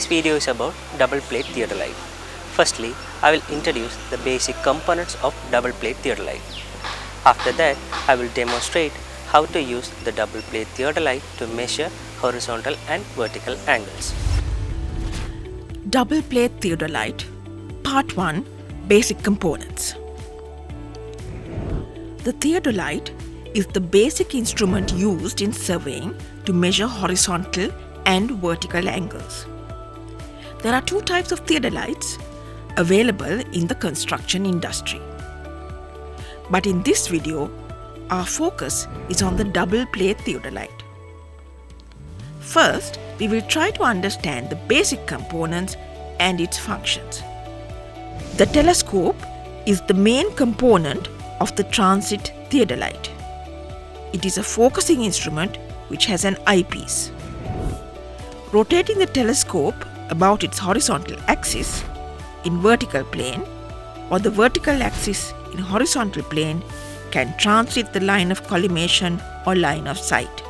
Today's video is about double plate theodolite. Firstly, I will introduce the basic components of double plate theodolite. After that, I will demonstrate how to use the double plate theodolite to measure horizontal and vertical angles. Double Plate Theodolite Part 1 Basic Components. The theodolite is the basic instrument used in surveying to measure horizontal and vertical angles. There are two types of theodolites available in the construction industry. But in this video, our focus is on the double plate theodolite. First, we will try to understand the basic components and its functions. The telescope is the main component of the transit theodolite. It is a focusing instrument which has an eyepiece. Rotating the telescope about its horizontal axis in vertical plane or the vertical axis in horizontal plane can transit the line of collimation or line of sight.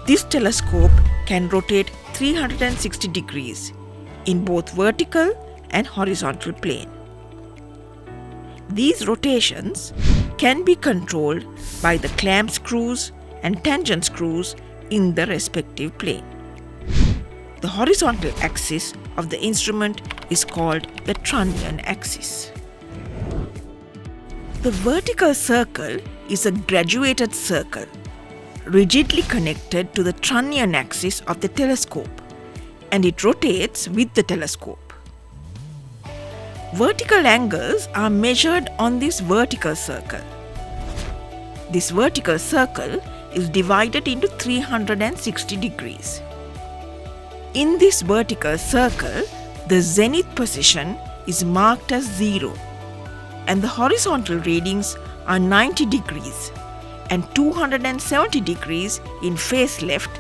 This telescope can rotate 360 degrees in both vertical and horizontal plane. These rotations can be controlled by the clamp screws and tangent screws in the respective plane. The horizontal axis of the instrument is called the trunnion axis. The vertical circle is a graduated circle rigidly connected to the trunnion axis of the telescope, and it rotates with the telescope. Vertical angles are measured on this vertical circle. This vertical circle is divided into 360 degrees. In this vertical circle, the zenith position is marked as 0 and the horizontal readings are 90 degrees and 270 degrees in face left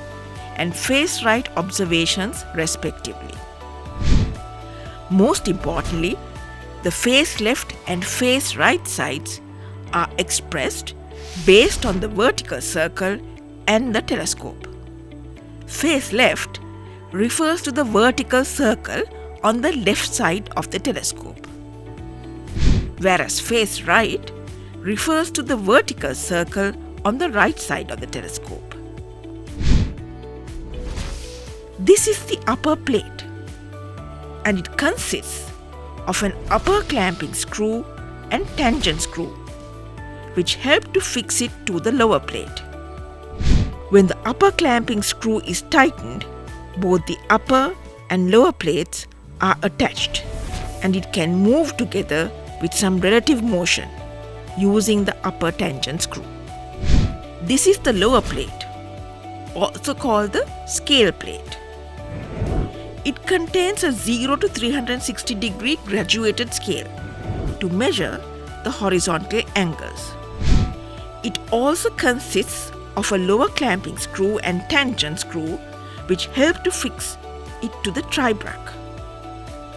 and face right observations respectively. Most importantly, the face left and face right sides are expressed based on the vertical circle and the telescope. Face left refers to the vertical circle on the left side of the telescope, whereas face right refers to the vertical circle on the right side of the telescope. This is the upper plate, and it consists of an upper clamping screw and tangent screw, which help to fix it to the lower plate. When the upper clamping screw is tightened, both the upper and lower plates are attached, and it can move together with some relative motion using the upper tangent screw. This is the lower plate, also called the scale plate. It contains a 0 to 360 degree graduated scale to measure the horizontal angles. It also consists of a lower clamping screw and tangent screw which help to fix it to the tribrac.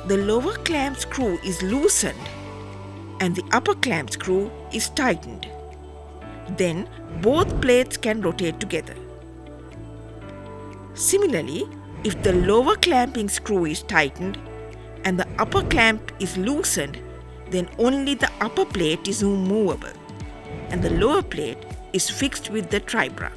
The lower clamp screw is loosened and the upper clamp screw is tightened. Then both plates can rotate together. Similarly, if the lower clamping screw is tightened and the upper clamp is loosened, then only the upper plate is movable and the lower plate is fixed with the tribrac.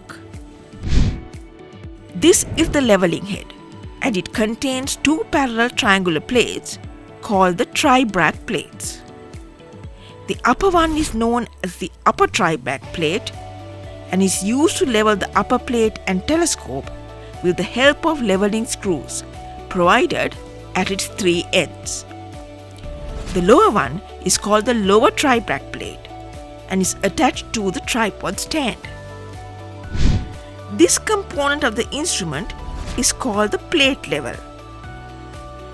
This is the leveling head, and it contains two parallel triangular plates called the tribrac plates. The upper one is known as the upper tribrac plate and is used to level the upper plate and telescope with the help of leveling screws provided at its three ends. The lower one is called the lower tribrac plate and is attached to the tripod stand. This component of the instrument is called the plate level,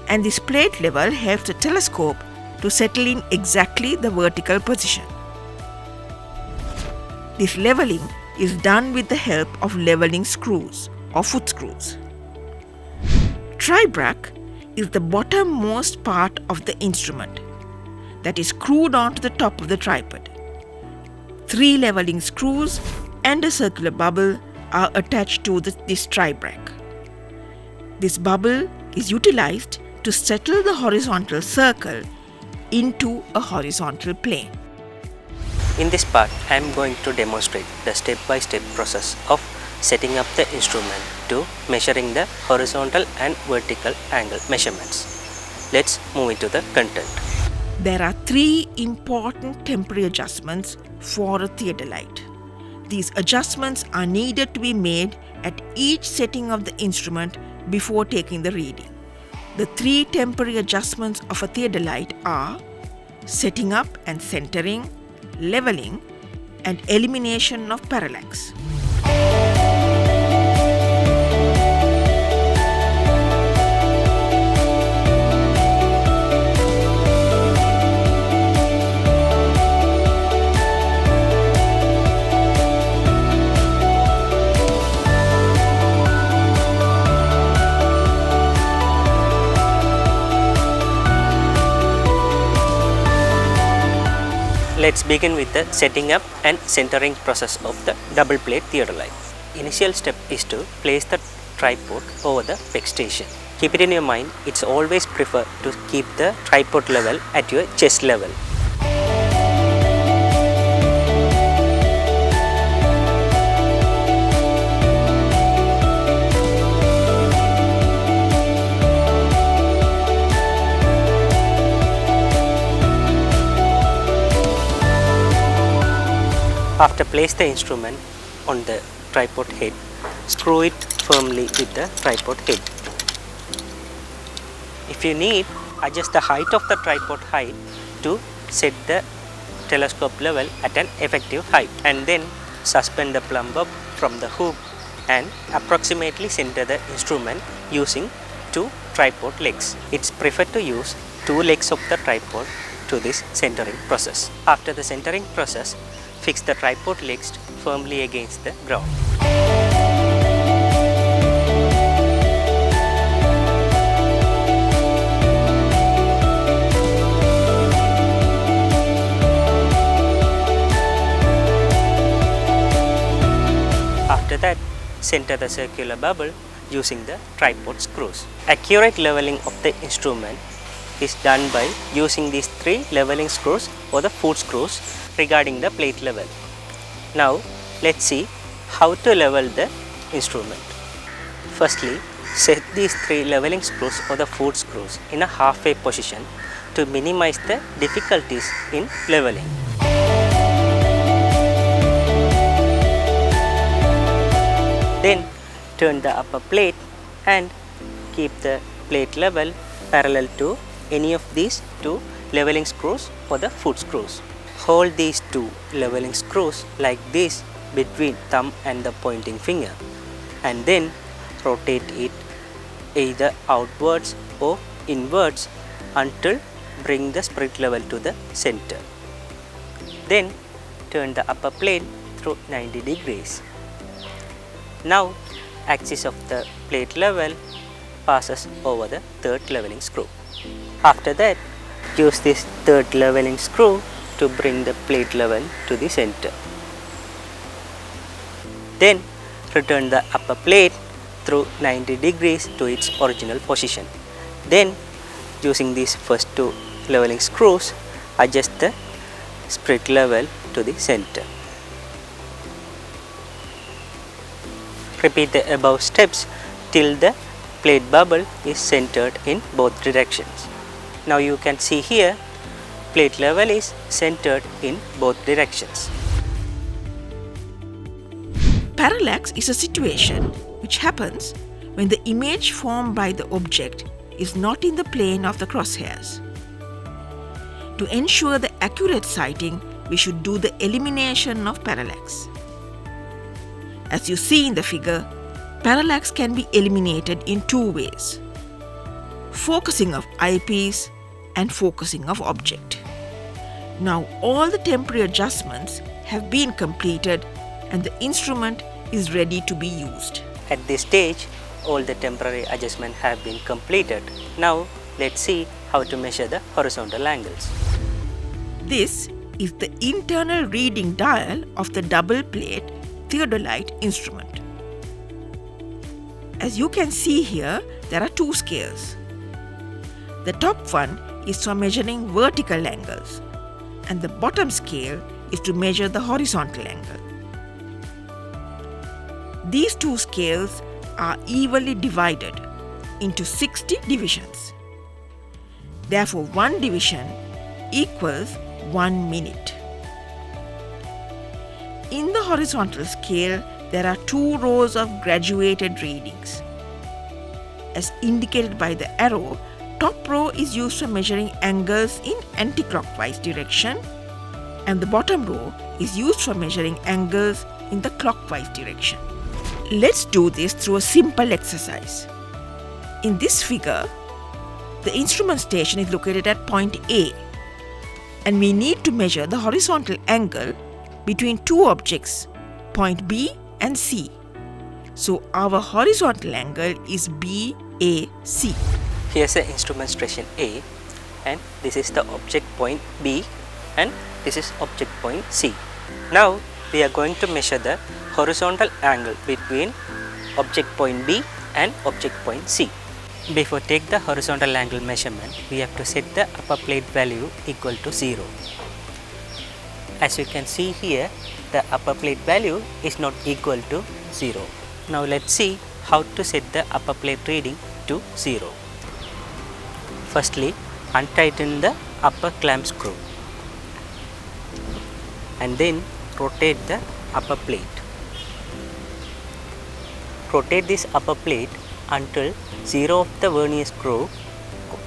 and this plate level helps the telescope to settle in exactly the vertical position. This leveling is done with the help of leveling screws or foot screws. Tribrac is the bottommost part of the instrument that is screwed onto the top of the tripod. 3 leveling screws and a circular bubble are attached to this tribrac. This bubble is utilized to settle the horizontal circle into a horizontal plane. In this part, I am going to demonstrate the step-by-step process of setting up the instrument to measuring the horizontal and vertical angle measurements. Let's move into the content. There are 3 important temporary adjustments for a theodolite. These adjustments are needed to be made at each setting of the instrument before taking the reading. The 3 temporary adjustments of a theodolite are setting up and centering, leveling, and elimination of parallax. Let's begin with the setting up and centering process of the double plate theodolite. Initial step is to place the tripod over the peg station. Keep it in your mind, it's always preferred to keep the tripod level at your chest level. After place the instrument on the tripod head, screw it firmly with the tripod head. If you need, adjust the height of the tripod height to set the telescope level at an effective height, and then suspend the plumb bob from the hook and approximately center the instrument using 2 tripod legs. It's preferred to use 2 legs of the tripod to this centering process. After the centering process, fix the tripod legs firmly against the ground. After that, center the circular bubble using the tripod screws. Accurate leveling of the instrument is done by using these 3 leveling screws or the foot screws regarding the plate level. Now let's see how to level the instrument. Firstly, set these 3 leveling screws or the foot screws in a halfway position to minimize the difficulties in leveling. Then turn the upper plate and keep the plate level parallel to any of these 2 leveling screws or the foot screws. Hold these 2 leveling screws like this between thumb and the pointing finger, and then rotate it either outwards or inwards until bring the spirit level to the center. Then turn the upper plate through 90 degrees. Now axis of the plate level passes over the 3rd leveling screw. After that, use this 3rd leveling screw to bring the plate level to the center. Then return the upper plate through 90 degrees to its original position. Then using these first 2 leveling screws, adjust the spirit level to the center. Repeat the above steps till the plate bubble is centered in both directions. Now you can see here, plate level is centered in both directions. Parallax is a situation which happens when the image formed by the object is not in the plane of the crosshairs. To ensure the accurate sighting, we should do the elimination of parallax. As you see in the figure, parallax can be eliminated in 2 ways: focusing of eyepiece and focusing of object. Now all the temporary adjustments have been completed and the instrument is ready to be used. At this stage, all the temporary adjustments have been completed. Now let's see how to measure the horizontal angles. This is the internal reading dial of the double plate theodolite instrument. As you can see here, there are two scales. The top one is for measuring vertical angles, and the bottom scale is to measure the horizontal angle. These two scales are evenly divided into 60 divisions. Therefore, one division equals 1 minute. In the horizontal scale, there are two rows of graduated readings. As indicated by the arrow, top row is used for measuring angles in anti-clockwise direction, and the bottom row is used for measuring angles in the clockwise direction. Let's do this through a simple exercise. In this figure, the instrument station is located at point A, and we need to measure the horizontal angle between two objects, point B and C. So our horizontal angle is BAC. Here's the instrument station A, and this is the object point B, and this is object point C. Now we are going to measure the horizontal angle between object point B and object point C. Before take the horizontal angle measurement, we have to set the upper plate value equal to 0. As you can see here, the upper plate value is not equal to 0. Now let's see how to set the upper plate reading to 0. Firstly, untighten the upper clamp screw and then rotate the upper plate. Rotate this upper plate until 0 of the vernier screw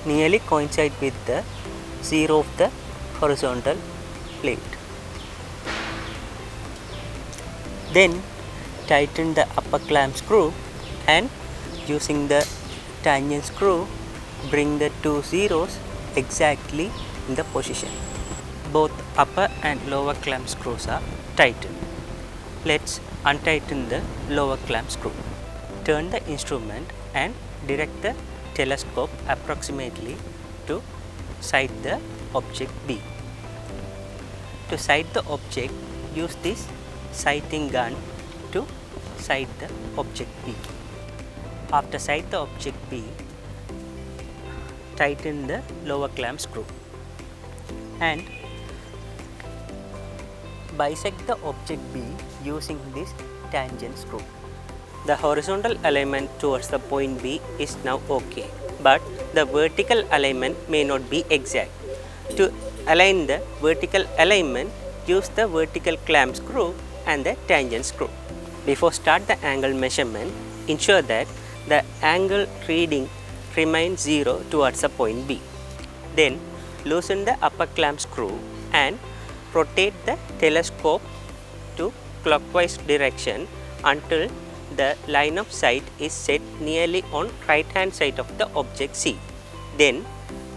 nearly coincide with the 0 of the horizontal plate. Then tighten the upper clamp screw and using the tangent screw bring the two zeros exactly in the position. Both upper and lower clamp screws are tightened. Let's untighten the lower clamp screw. Turn the instrument and direct the telescope approximately to sight the object B. To sight the object, use this sighting gun to sight the object B. After sight the object B, tighten the lower clamp screw and bisect the object B using this tangent screw. The horizontal alignment towards the point B is now okay, but the vertical alignment may not be exact. To align the vertical alignment, use the vertical clamp screw and the tangent screw. Before start the angle measurement, ensure that the angle reading remains 0 towards the point B. Then loosen the upper clamp screw and rotate the telescope to clockwise direction until the line of sight is set nearly on right hand side of the object C. Then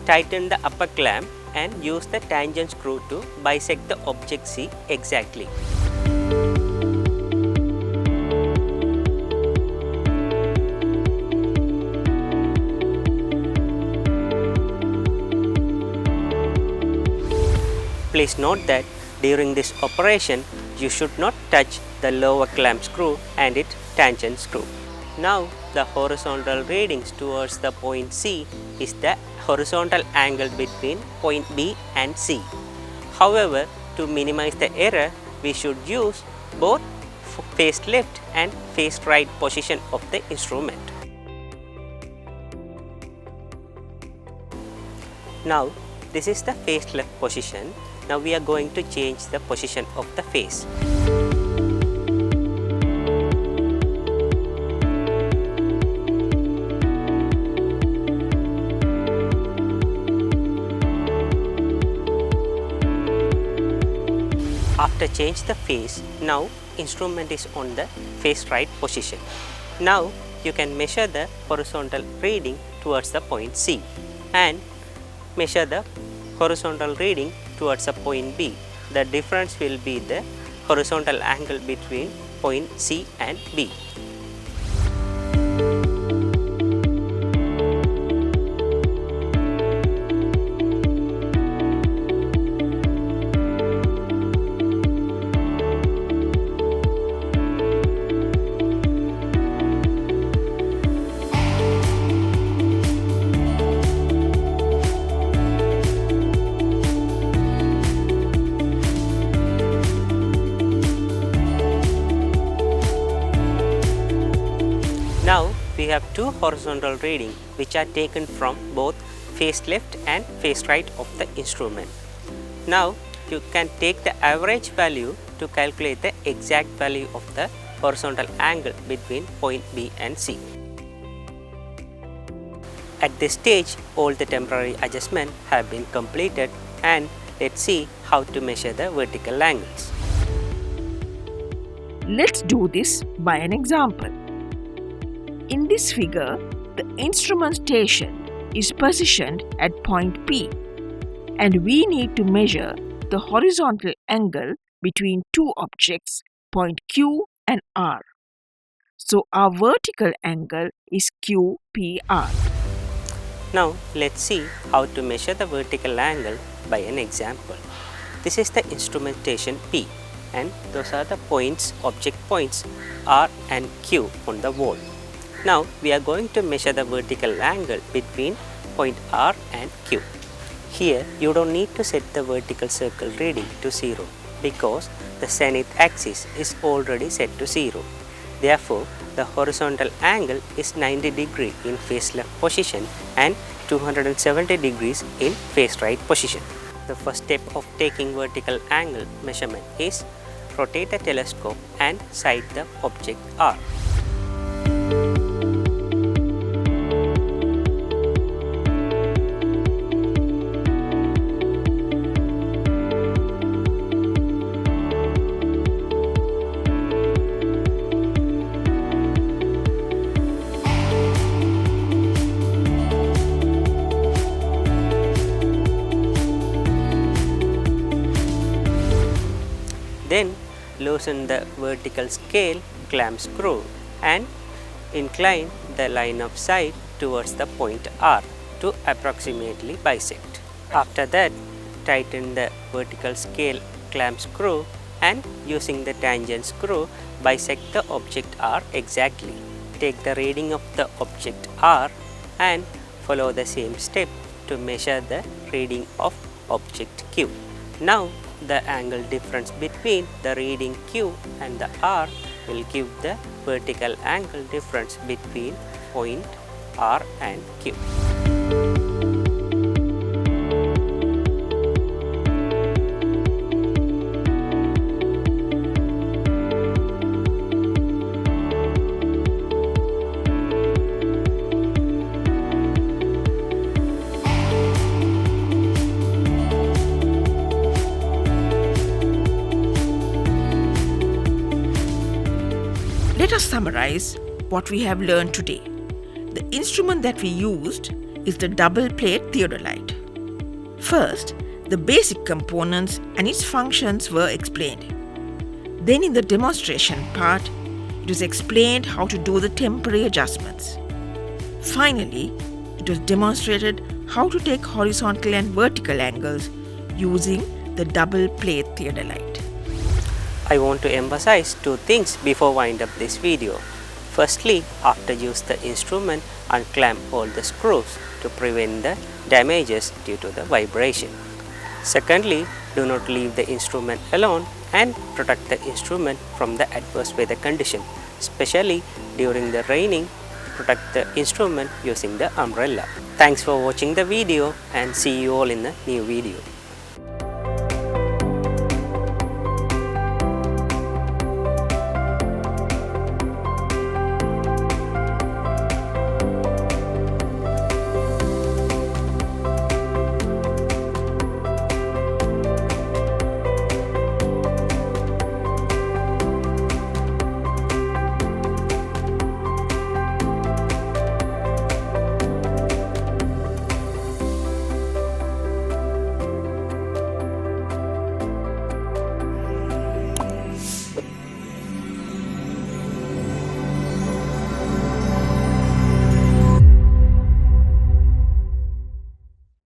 tighten the upper clamp and use the tangent screw to bisect the object C exactly. Please note that during this operation, you should not touch the lower clamp screw and its tangent screw. Now the horizontal readings towards the point C is the horizontal angle between point B and C. However, to minimize the error, we should use both face left and face right position of the instrument. Now this is the face left position. Now we are going to change the position of the face. After change the face, now instrument is on the face right position. Now you can measure the horizontal reading towards the point C and measure the horizontal reading towards the point B. The difference will be the horizontal angle between point C and B. we have two horizontal readings which are taken from both face left and face right of the instrument. Now you can take the average value to calculate the exact value of the horizontal angle between point B and C. At this stage, all the temporary adjustments have been completed, and let's see how to measure the vertical angles. Let's do this by an example. In this figure, the instrument station is positioned at point P, and we need to measure the horizontal angle between two objects, point Q and R. So our vertical angle is QPR. Now let's see how to measure the vertical angle by an example. This is the instrumentation P, and those are the points, object points R and Q on the wall. Now we are going to measure the vertical angle between point R and Q. Here you don't need to set the vertical circle reading to 0 because the zenith axis is already set to 0. Therefore, the horizontal angle is 90 degrees in face left position and 270 degrees in face right position. The first step of taking vertical angle measurement is rotate the telescope and sight the object R. Then loosen the vertical scale clamp screw and incline the line of sight towards the point R to approximately bisect. After that, tighten the vertical scale clamp screw and using the tangent screw bisect the object R exactly. Take the reading of the object R and follow the same step to measure the reading of object Q. Now the angle difference between the reading Q and the R will give the vertical angle difference between point R and Q. Let us summarize what we have learned today. The instrument that we used is the double plate theodolite. First, the basic components and its functions were explained. Then in the demonstration part, it was explained how to do the temporary adjustments. Finally, it was demonstrated how to take horizontal and vertical angles using the double plate theodolite. I want to emphasize two things before wind up this video. Firstly, after use the instrument, unclamp all the screws to prevent the damages due to the vibration. Secondly, do not leave the instrument alone and protect the instrument from the adverse weather condition, especially during the raining. Protect the instrument using the umbrella. Thanks for watching the video and see you all in the new video.